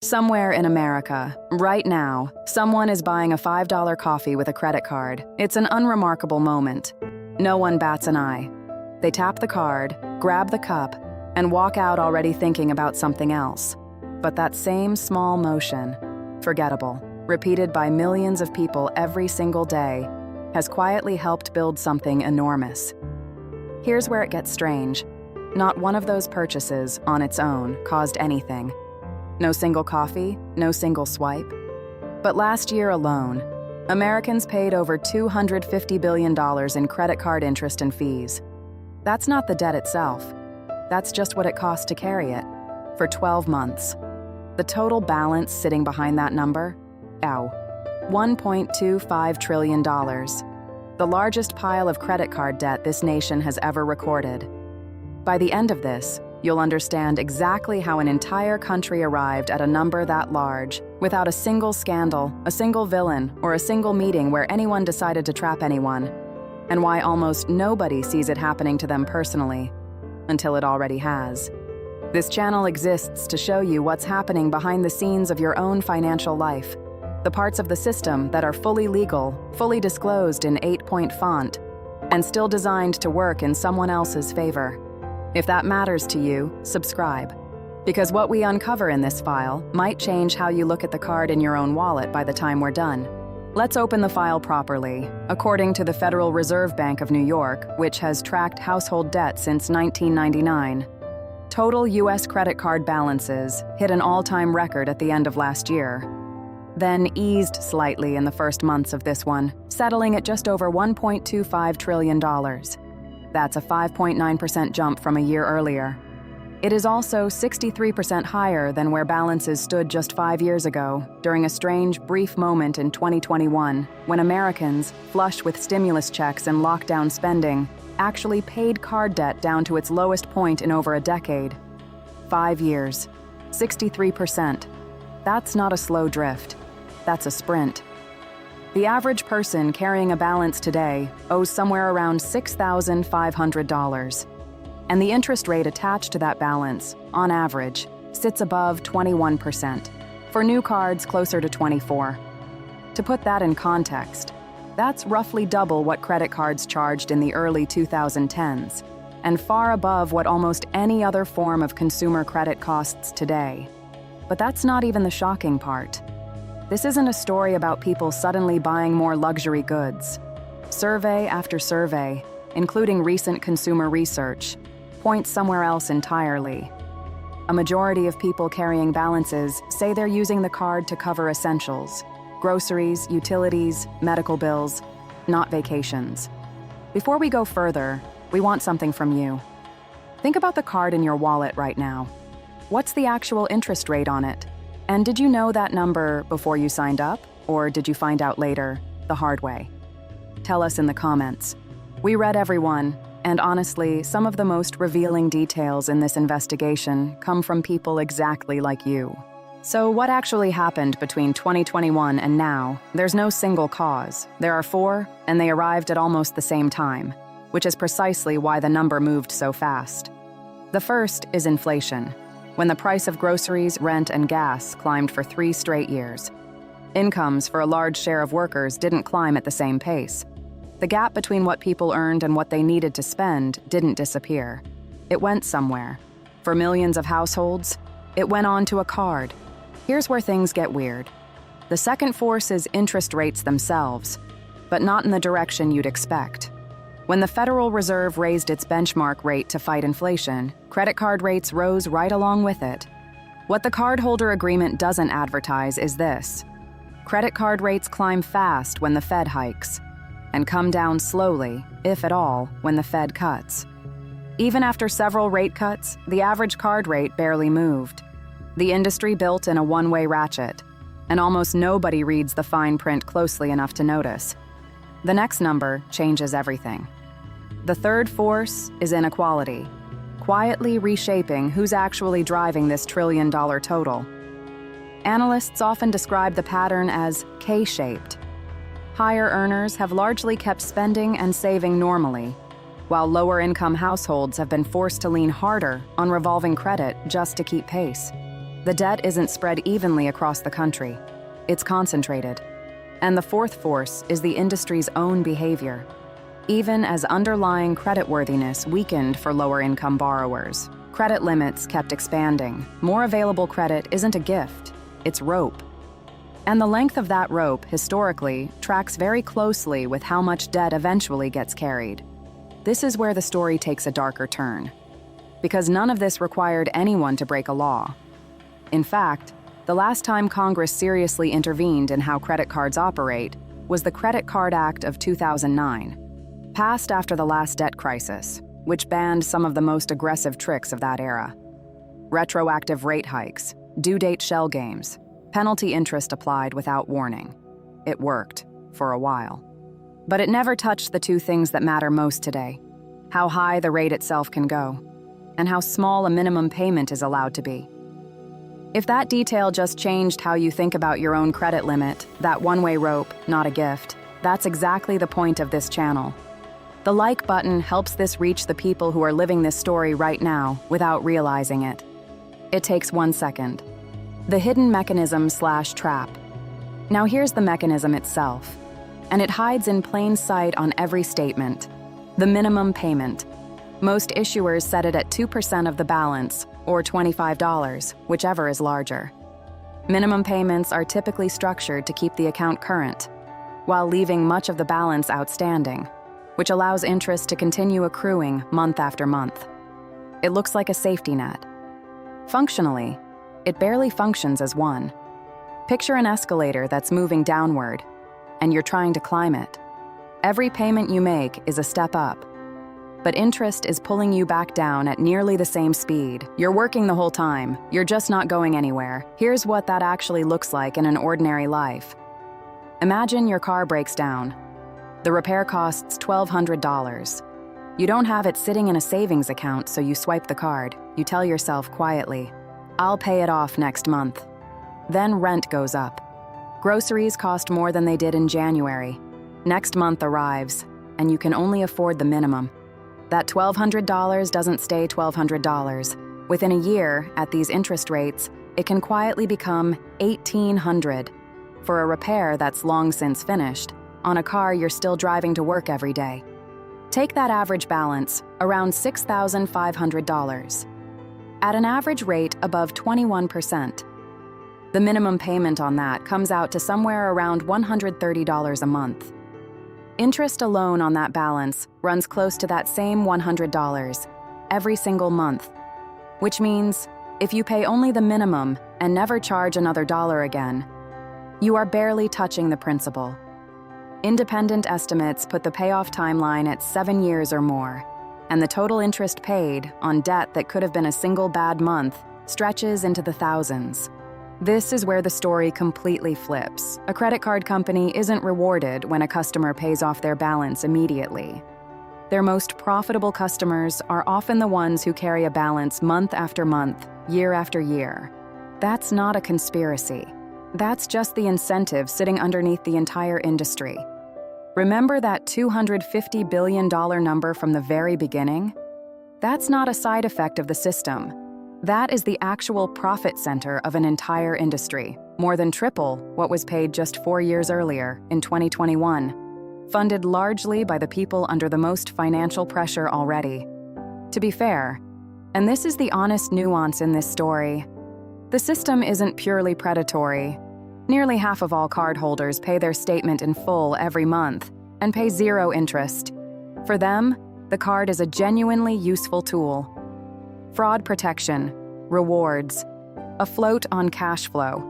Somewhere in America, right now, someone is buying a $5 coffee with a credit card. It's an unremarkable moment. No one bats an eye. They tap the card, grab the cup, and walk out already thinking about something else. But that same small motion, forgettable, repeated by millions of people every single day, has quietly helped build something enormous. Here's where it gets strange. Not one of those purchases, on its own, caused anything. No single coffee, no single swipe. But last year alone, Americans paid over $250 billion in credit card interest and fees. That's not the debt itself. That's just what it cost to carry it, for 12 months. The total balance sitting behind that number? $1.25 trillion. The largest pile of credit card debt this nation has ever recorded. By the end of this, you'll understand exactly how an entire country arrived at a number that large, without a single scandal, a single villain, or a single meeting where anyone decided to trap anyone, and why almost nobody sees it happening to them personally, until it already has. This channel exists to show you what's happening behind the scenes of your own financial life, the parts of the system that are fully legal, fully disclosed in 8-point font, and still designed to work in someone else's favor. If that matters to you, subscribe. Because what we uncover in this file might change how you look at the card in your own wallet by the time we're done. Let's open the file properly. According to the Federal Reserve Bank of New York, which has tracked household debt since 1999, total U.S. credit card balances hit an all-time record at the end of last year, then eased slightly in the first months of this one, settling at just over $1.25 trillion. That's a 5.9% jump from a year earlier. It is also 63% higher than where balances stood just 5 years ago, during a strange, brief moment in 2021, when Americans, flush with stimulus checks and lockdown spending, actually paid card debt down to its lowest point in over a decade. 5 years, 63%. That's not a slow drift. That's a sprint. The average person carrying a balance today owes somewhere around $6,500. And the interest rate attached to that balance, on average, sits above 21%. For new cards, closer to 24%. To put that in context, that's roughly double what credit cards charged in the early 2010s, and far above what almost any other form of consumer credit costs today. But that's not even the shocking part. This isn't a story about people suddenly buying more luxury goods. Survey after survey, including recent consumer research, points somewhere else entirely. A majority of people carrying balances say they're using the card to cover essentials: groceries, utilities, medical bills, not vacations. Before we go further, we want something from you. Think about the card in your wallet right now. What's the actual interest rate on it? And did you know that number before you signed up, or did you find out later, the hard way? Tell us in the comments. We read every one, and honestly, some of the most revealing details in this investigation come from people exactly like you. So what actually happened between 2021 and now? There's no single cause. There are 4, and they arrived at almost the same time, which is precisely why the number moved so fast. The first is inflation, when the price of groceries, rent, and gas climbed for 3 straight years. Incomes for a large share of workers didn't climb at the same pace. The gap between what people earned and what they needed to spend didn't disappear. It went somewhere. For millions of households, it went onto a card. Here's where things get weird. The second force is interest rates themselves, but not in the direction you'd expect. When the Federal Reserve raised its benchmark rate to fight inflation, credit card rates rose right along with it. What the cardholder agreement doesn't advertise is this: credit card rates climb fast when the Fed hikes, and come down slowly, if at all, when the Fed cuts. Even after several rate cuts, the average card rate barely moved. The industry built in a one-way ratchet, and almost nobody reads the fine print closely enough to notice. The next number changes everything. The third force is inequality, quietly reshaping who's actually driving this trillion-dollar total. Analysts often describe the pattern as K-shaped. Higher earners have largely kept spending and saving normally, while lower-income households have been forced to lean harder on revolving credit just to keep pace. The debt isn't spread evenly across the country. It's concentrated. And the fourth force is the industry's own behavior. Even as underlying creditworthiness weakened for lower-income borrowers, credit limits kept expanding. More available credit isn't a gift, it's rope. And the length of that rope, historically, tracks very closely with how much debt eventually gets carried. This is where the story takes a darker turn. Because none of this required anyone to break a law. In fact, the last time Congress seriously intervened in how credit cards operate was the Credit Card Act of 2009, passed after the last debt crisis, which banned some of the most aggressive tricks of that era. Retroactive rate hikes, due date shell games, penalty interest applied without warning. It worked, for a while. But it never touched the two things that matter most today: how high the rate itself can go, and how small a minimum payment is allowed to be. If that detail just changed how you think about your own credit limit, that one-way rope, not a gift, that's exactly the point of this channel. The like button helps this reach the people who are living this story right now without realizing it. It takes 1 second. The hidden mechanism/trap. Now here's the mechanism itself, and it hides in plain sight on every statement. The minimum payment. Most issuers set it at 2% of the balance, or $25, whichever is larger. Minimum payments are typically structured to keep the account current, while leaving much of the balance outstanding, which allows interest to continue accruing month after month. It looks like a safety net. Functionally, it barely functions as one. Picture an escalator that's moving downward, and you're trying to climb it. Every payment you make is a step up, but interest is pulling you back down at nearly the same speed. You're working the whole time, you're just not going anywhere. Here's what that actually looks like in an ordinary life. Imagine your car breaks down. The repair costs $1,200. You don't have it sitting in a savings account, so you swipe the card. You tell yourself quietly, "I'll pay it off next month." Then rent goes up. Groceries cost more than they did in January. Next month arrives, and you can only afford the minimum. That $1,200 doesn't stay $1,200. Within a year, at these interest rates, it can quietly become $1,800 for a repair that's long since finished, on a car you're still driving to work every day. Take that average balance, around $6,500. At an average rate above 21%. The minimum payment on that comes out to somewhere around $130 a month. Interest alone on that balance runs close to that same $100 every single month, which means if you pay only the minimum and never charge another dollar again, you are barely touching the principal. Independent estimates put the payoff timeline at 7 years or more, and the total interest paid on debt that could have been a single bad month stretches into the thousands. This is where the story completely flips. A credit card company isn't rewarded when a customer pays off their balance immediately. Their most profitable customers are often the ones who carry a balance month after month, year after year. That's not a conspiracy. That's just the incentive sitting underneath the entire industry. Remember that $250 billion number from the very beginning? That's not a side effect of the system. That is the actual profit center of an entire industry, more than triple what was paid just 4 years earlier, in 2021, funded largely by the people under the most financial pressure already. To be fair, and this is the honest nuance in this story, the system isn't purely predatory. Nearly half of all cardholders pay their statement in full every month and pay zero interest. For them, the card is a genuinely useful tool. Fraud protection, rewards, a float on cash flow.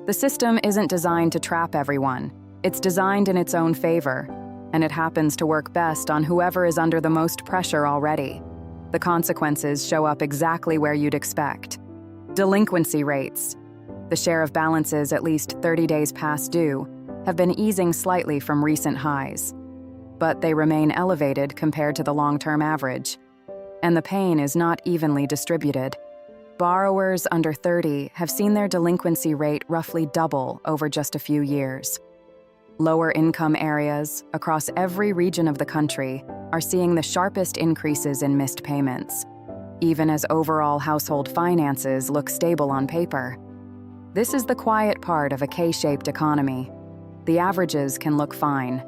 The system isn't designed to trap everyone. It's designed in its own favor, and it happens to work best on whoever is under the most pressure already. The consequences show up exactly where you'd expect. Delinquency rates, the share of balances at least 30 days past due, have been easing slightly from recent highs, but they remain elevated compared to the long-term average. And the pain is not evenly distributed. Borrowers under 30 have seen their delinquency rate roughly double over just a few years. Lower income areas across every region of the country are seeing the sharpest increases in missed payments. even as overall household finances look stable on paper. This is the quiet part of a K-shaped economy. The averages can look fine,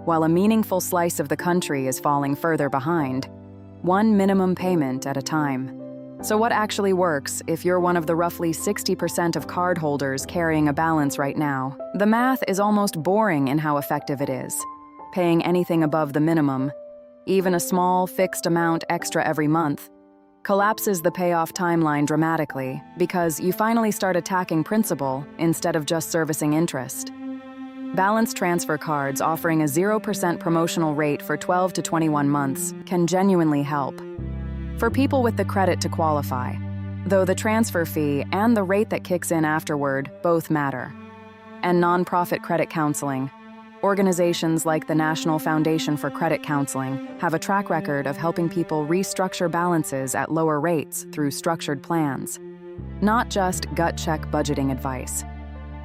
while a meaningful slice of the country is falling further behind, one minimum payment at a time. So what actually works if you're one of the roughly 60% of cardholders carrying a balance right now? The math is almost boring in how effective it is. Paying anything above the minimum, even a small fixed amount extra every month, collapses the payoff timeline dramatically because you finally start attacking principal instead of just servicing interest. Balance transfer cards offering a 0% promotional rate for 12 to 21 months can genuinely help. For people with the credit to qualify, though the transfer fee and the rate that kicks in afterward both matter. And nonprofit credit counseling, organizations like the National Foundation for Credit Counseling have a track record of helping people restructure balances at lower rates through structured plans. Not just gut-check budgeting advice.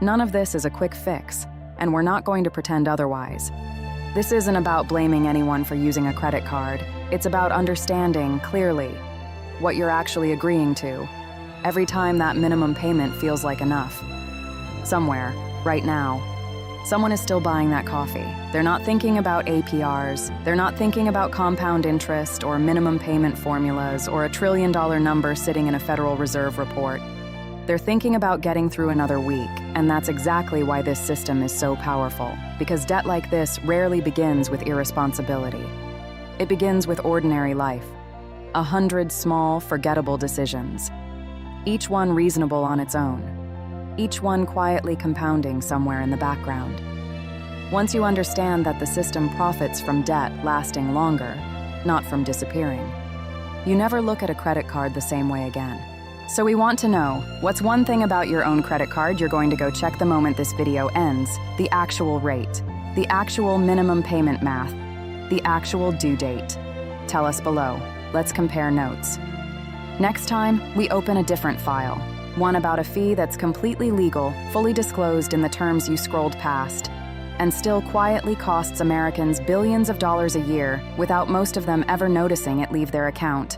None of this is a quick fix, and we're not going to pretend otherwise. This isn't about blaming anyone for using a credit card. It's about understanding clearly what you're actually agreeing to every time that minimum payment feels like enough. Somewhere, right now, someone is still buying that coffee. They're not thinking about APRs. They're not thinking about compound interest or minimum payment formulas or a $1 trillion number sitting in a Federal Reserve report. They're thinking about getting through another week, and that's exactly why this system is so powerful, because debt like this rarely begins with irresponsibility. It begins with ordinary life. 100 small, forgettable decisions, each one reasonable on its own, each one quietly compounding somewhere in the background. Once you understand that the system profits from debt lasting longer, not from disappearing, you never look at a credit card the same way again. So we want to know, what's one thing about your own credit card you're going to go check the moment this video ends? The actual rate, the actual minimum payment math, the actual due date. Tell us below. Let's compare notes. Next time, we open a different file, one about a fee that's completely legal, fully disclosed in the terms you scrolled past, and still quietly costs Americans billions of dollars a year without most of them ever noticing it leave their account.